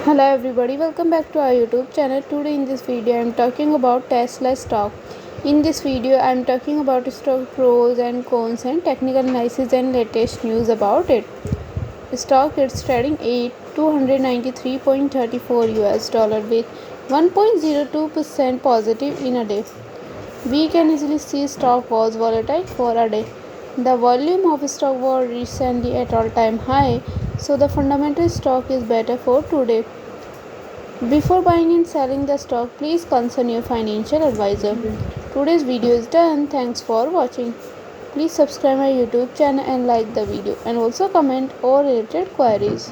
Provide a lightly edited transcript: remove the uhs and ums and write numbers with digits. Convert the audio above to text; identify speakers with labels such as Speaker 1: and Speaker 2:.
Speaker 1: Hello everybody, welcome back to our YouTube channel. Today in this video I am talking about Tesla stock. In this video I am talking about stock pros and cons and technical analysis and latest news about it. Stock is trading at 293.34 US dollar with 1.02% positive in a day. We can easily see stock was volatile for a day. The volume of stock was recently at all-time high, so the fundamental stock is better for today. Before buying and selling the stock, please consult your financial advisor. Today's video is done. Thanks for watching. Please subscribe my YouTube channel and like the video and also comment all related queries.